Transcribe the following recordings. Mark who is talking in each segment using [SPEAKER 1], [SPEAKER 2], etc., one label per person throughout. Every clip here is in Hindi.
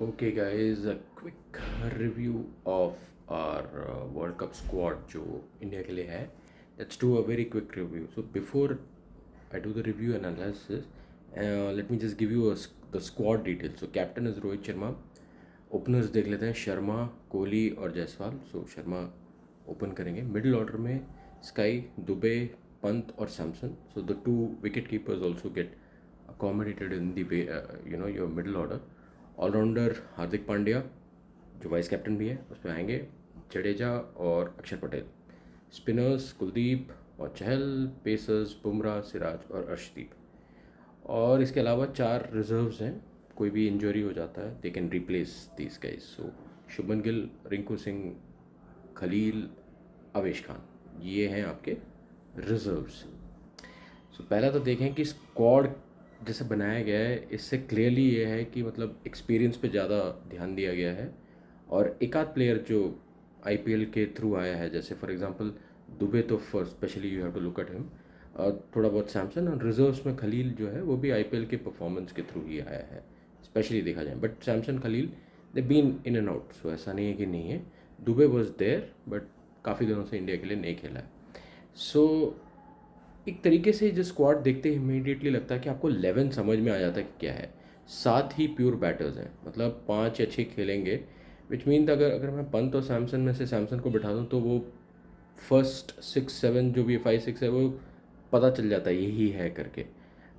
[SPEAKER 1] Okay, guys, a quick review of our World Cup squad जो इंडिया के लिए है. Let's do a very quick review. So before I do the review and analysis, let me just give you the squad details. So captain is Rohit Sharma. Openers देख लेते हैं, शर्मा, कोहली और जायसवाल. सो शर्मा ओपन करेंगे. मिडिल ऑर्डर में स्काई, दुबे, पंत और Samson. So the two wicket keepers also get accommodated in the way your middle order. All rounder Hardik Pandya जो वाइस कैप्टन भी है उस पर आएंगे, जडेजा और अक्षर पटेल. स्पिनर्स कुलदीप और चहल. पेसर्स बुमराह, सिराज और अर्शदीप. और इसके अलावा 4 रिजर्व्स हैं. कोई भी इंजरी हो जाता है they can replace these guys. So Shubman Gill, Rinku Singh, Khaleel, Avesh Khan, ये हैं आपके रिजर्व्स. सो पहला तो देखें कि स्क्वाड जैसे बनाया गया है, इससे क्लियरली ये है कि मतलब एक्सपीरियंस पे ज़्यादा ध्यान दिया गया है. और एक आध प्लेयर जो आईपीएल के थ्रू आया है, जैसे फॉर एग्जांपल दुबे, तो for specially you have to look at him. थोड़ा बहुत सैमसन. और रिजर्व्स में खलील जो है वो भी आईपीएल के परफॉर्मेंस के थ्रू ही आया है, स्पेशली देखा जाए. But Samson, Khaleel, they been in and out. So ऐसा नहीं है कि नहीं है. दुबे वॉज देयर बट काफ़ी दिनों से इंडिया के लिए नहीं खेला है. सो एक तरीके से जो स्क्वाड देखते ही इमीडिएटली लगता है कि आपको 11 समझ में आ जाता है कि क्या है. 7 ही प्योर बैटर्स हैं, मतलब 5 या 6 खेलेंगे. विच मीन अगर अगर मैं पंत और सैमसन में से सैमसन को बिठा दूँ तो वो फर्स्ट 6-7 जो भी 5-6 है वो पता चल जाता है यही है करके.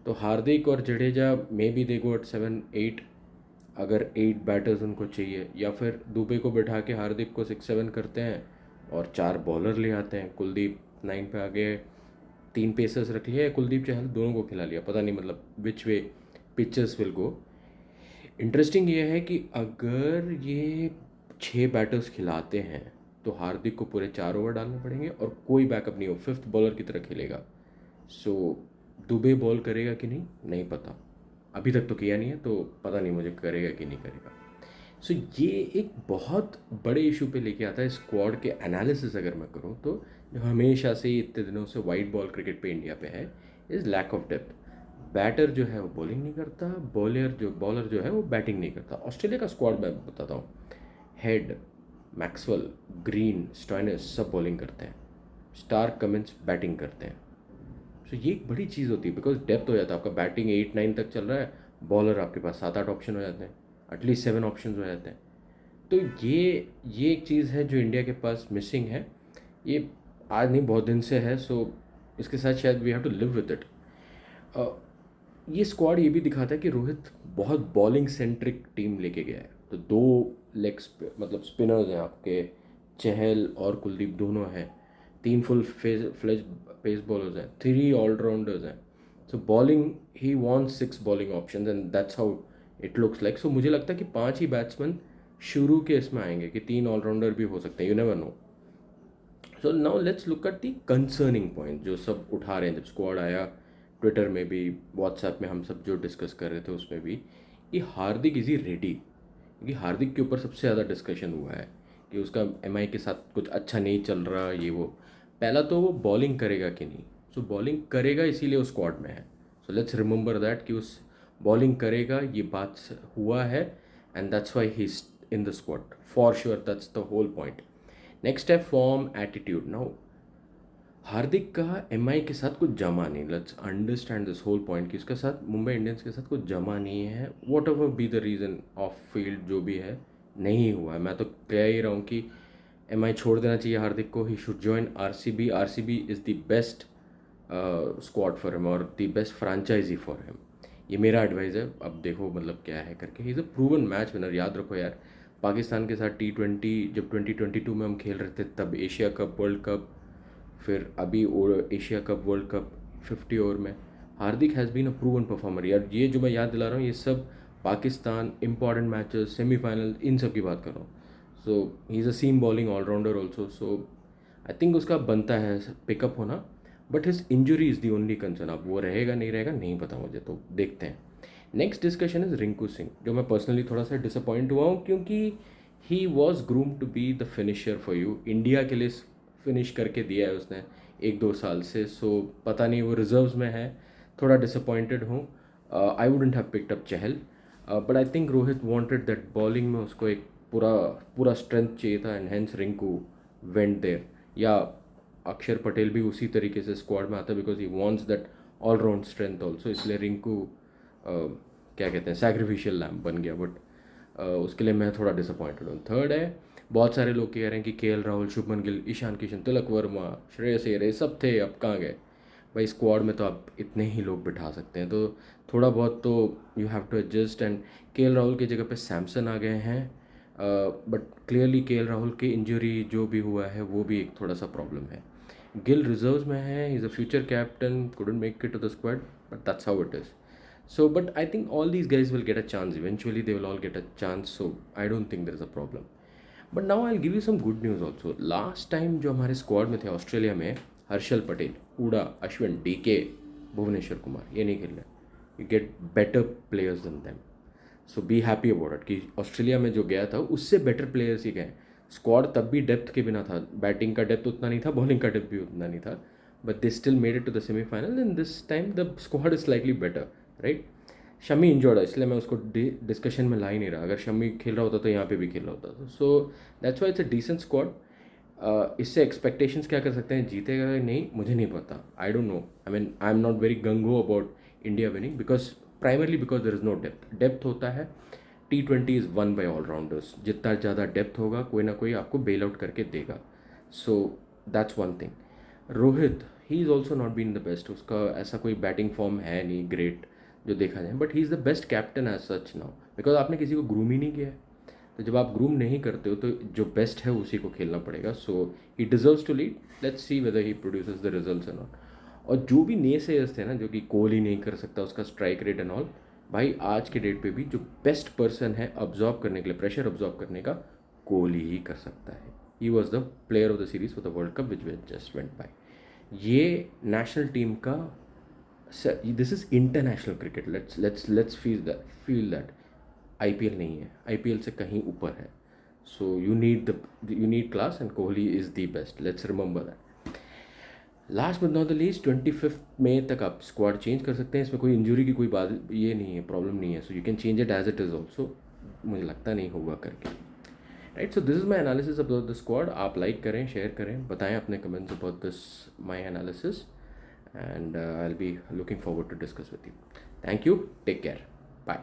[SPEAKER 1] तो हार्दिक और Jadeja may be they go at 7-8 अगर 8 बैटर्स उनको चाहिए, या फिर दुबे को बिठा के हार्दिक को 6-7 करते हैं और 4 बॉलर ले आते हैं. कुलदीप 9 पे आ गए, 3 पेसर्स रख लिए, कुलदीप चहल दोनों को खिला लिया. पता नहीं मतलब विच वे पिचेस विल गो. इंटरेस्टिंग ये है कि अगर ये 6 बैटर्स खिलाते हैं तो हार्दिक को पूरे 4 ओवर डालने पड़ेंगे और कोई बैकअप नहीं हो, 5th बॉलर की तरह खेलेगा. सो दुबे बॉल करेगा कि नहीं, नहीं पता. अभी तक तो किया नहीं है, तो पता नहीं मुझे करेगा कि नहीं करेगा. सो ये एक बहुत बड़े इशू पे लेके आता है स्क्वाड के एनालिसिस. अगर मैं करूँ तो जो हमेशा से ही इतने दिनों से वाइट बॉल क्रिकेट पे इंडिया पे है, is lack of depth. Batter जो है वो बॉलिंग नहीं करता, बॉलर जो है वो बैटिंग नहीं करता. ऑस्ट्रेलिया का स्क्वाड मैं बताता हूँ. हेड, मैक्सवेल, ग्रीन, स्टॉइनिस सब बॉलिंग करते हैं. स्टार्क, कमिंस बैटिंग करते हैं. सो ये एक बड़ी चीज़ होती है बिकॉज डेप्थ हो जाता है आपका. बैटिंग 8-9 तक चल रहा है, बॉलर आपके पास 7-8 ऑप्शन हो जाते हैं, एटलीस्ट 7 ऑप्शन हो जाते हैं. तो ये एक चीज़ है जो इंडिया के पास मिसिंग है. ये आज नहीं, बहुत दिन से है. सो इसके साथ शायद we have to live with it. ये स्क्वाड ये भी दिखाता है कि रोहित बहुत बॉलिंग सेंट्रिक टीम लेके गया है. तो 2 लेग्स मतलब स्पिनर्स हैं आपके, चहल और कुलदीप दोनों हैं. 3 फुल फ्लेज पेस बॉलर्स हैं, 3 ऑलराउंडर्स हैं. So bowling he wants 6 bowling option and that's how it looks like. So मुझे लगता है कि 5 ही बैट्समैन शुरू के इसमें आएंगे, कि 3 ऑलराउंडर भी हो सकते हैं, you never know. So now let's look at the concerning point जो सब उठा रहे हैं. जब स्क्वाड आया, ट्विटर में भी, व्हाट्सएप में हम सब जो डिस्कस कर रहे थे उसमें भी, कि हार्दिक इज़ ही रेडी. क्योंकि हार्दिक के ऊपर सबसे ज़्यादा डिस्कशन हुआ है कि उसका एमआई के साथ कुछ अच्छा नहीं चल रहा, ये वो. पहला तो वो बॉलिंग करेगा कि नहीं. सो बॉलिंग करेगा इसीलिए वो स्क्वाड में है. सो लेट्स रिमेंबर दैट कि उस बॉलिंग करेगा, ये बात हुआ है, and that's why he is in the squad for sure. That's the whole point. Next है फॉर्म, एटीट्यूड. नाउ हार्दिक का एमआई के साथ कुछ जमा नहीं. Let's understand this whole point कि उसके साथ मुंबई इंडियंस के साथ कुछ जमा नहीं है. What ever be the reason of field जो भी है, नहीं हुआ है. मैं तो कह ही रहा हूँ कि एमआई छोड़ देना चाहिए हार्दिक को. He should join RCB. RCB is the best squad for him और the best franchise for him. ये मेरा एडवाइस है. अब देखो मतलब क्या है करके. ही is a proven match winner. याद रखो यार, पाकिस्तान के साथ T20 जब 2022 में हम खेल रहे थे, तब एशिया कप, वर्ल्ड कप, फिर अभी Asia cup, world cup 50 over में, Hardik has been a proven performer. यार ये जो मैं याद दिला रहा हूँ, ये सब पाकिस्तान इंपॉर्टेंट मैचेस, सेमीफाइनल, इन सब की बात कर रहा हूँ. So he is a seam bowling allrounder also. So I think उसका बनता है पिकअप होना. But his injury is the only concern. अब वो रहेगा नहीं रहेगा नहीं पता मुझे, तो देखते हैं. Next discussion is Rinku Singh, जो मैं पर्सनली थोड़ा सा डिसअपॉइंट हुआ हूँ क्योंकि he was groom to be the finisher for you. India के लिए फिनिश करके दिया है उसने 1-2 साल से. सो पता नहीं वो रिजर्व्स में है. थोड़ा डिसअपॉइंटेड हूँ. I wouldn't have picked up Chahal. But I think Rohit wanted that bowling में उसको एक पूरा पूरा स्ट्रेंथ चाहिए था and hence Rinku went there, या अक्षर पटेल भी उसी तरीके से स्क्वाड में आता because he wants that allround strength also, इसलिए रिंकू क्या कहते हैं सैक्रिफिशियल लैम्प बन गया, बट उसके लिए मैं थोड़ा डिसअपॉइंटेड हूँ। थर्ड है, बहुत सारे लोग कह रहे हैं कि केएल राहुल, शुभमन गिल, ईशान किशन, तिलक वर्मा, श्रेयस अय्यर ये सब थे, अब कहाँ गए भाई? स्क्वाड में तो आप इतने ही लोग बिठा सकते हैं, तो थोड़ा बहुत तो you have to adjust. And KL Rahul की जगह पे सैमसन आ गए हैं, बट क्लियरली केएल राहुल की इंजरी जो भी हुआ है वो भी एक थोड़ा सा प्रॉब्लम है। गिल रिजर्व्स में है, is a future captain, couldn't make it to the squad, but that's how it is. So, but I think all these guys will get a chance. Eventually, they will all get a chance. So, I don't think there is a problem. But now I give you some good news also. Last time जो हमारे स्क्वाड में थे ऑस्ट्रेलिया में, हर्षल पटेल, उड़ा, अश्विन, डीके, भुवनेश्वर कुमार, ये नहीं खेल रहे। You get better players then them, so be happy about it कि ऑस्ट्रेलिया में जो गया था उससे बेटर प्लेयर्स ही गए। स्क्वाड तब भी डेप्थ के बिना था, बैटिंग का डेप्थ उतना नहीं था, बॉलिंग का डेप्थ भी उतना नहीं था, but they still made it to the semifinal and this time the squad is slightly better, right. Shami injured है, इसलिए मैं उसको डिस्कशन में ला ही नहीं रहा। अगर शमी खेल रहा होता तो यहाँ पे भी खेल रहा होता, so that's why it's a decent squad. इससे एक्सपेक्टेशंस क्या कर सकते हैं, जीतेगा या नहीं मुझे नहीं पता, I don't know. I mean I am not very gung ho about India winning because primarily because there is no depth. Depth होता है, T20 is one by allrounders, जितना ज़्यादा डेप्थ होगा कोई ना कोई आपको बेल आउट करके देगा, so that's one thing. Rohit, he is also not been the best, उसका ऐसा कोई बैटिंग फॉर्म है नहीं ग्रेट जो देखा जाए, but he is the best captain as such now because आपने किसी को ग्रूम ही नहीं किया है। तो जब आप ग्रूम नहीं करते हो तो जो बेस्ट है उसी को खेलना पड़ेगा, so he deserves to lead, let's see whether he produces the results and all. और जो भी नेसेयर्स थे ना, जो कि कोहली नहीं कर सकता, उसका स्ट्राइक रेट एंड ऑल, भाई आज के डेट पे भी जो बेस्ट पर्सन है अब्जॉर्ब करने के लिए, प्रेशर अब्जॉर्ब करने का, कोहली ही कर सकता है। He was the player of the series for the world cup which we just went by. ये नेशनल टीम का, this is international cricket, let's feel that. IPL नहीं है, आईपीएल से कहीं ऊपर है, so you need class and Kohli is the best, let's remember that. Last but not the least, 25 मई तक आप स्क्वाड चेंज कर सकते हैं, इसमें कोई इंजरी की कोई बात ये नहीं है, प्रॉब्लम नहीं है, so you can change it as it is also, मुझे लगता नहीं होगा करके, right. So this is my analysis about the squad. आप लाइक करें, शेयर करें, बताएं अपने comments about this my analysis, and I'll be looking forward to discuss with you. Thank you. Take care. Bye.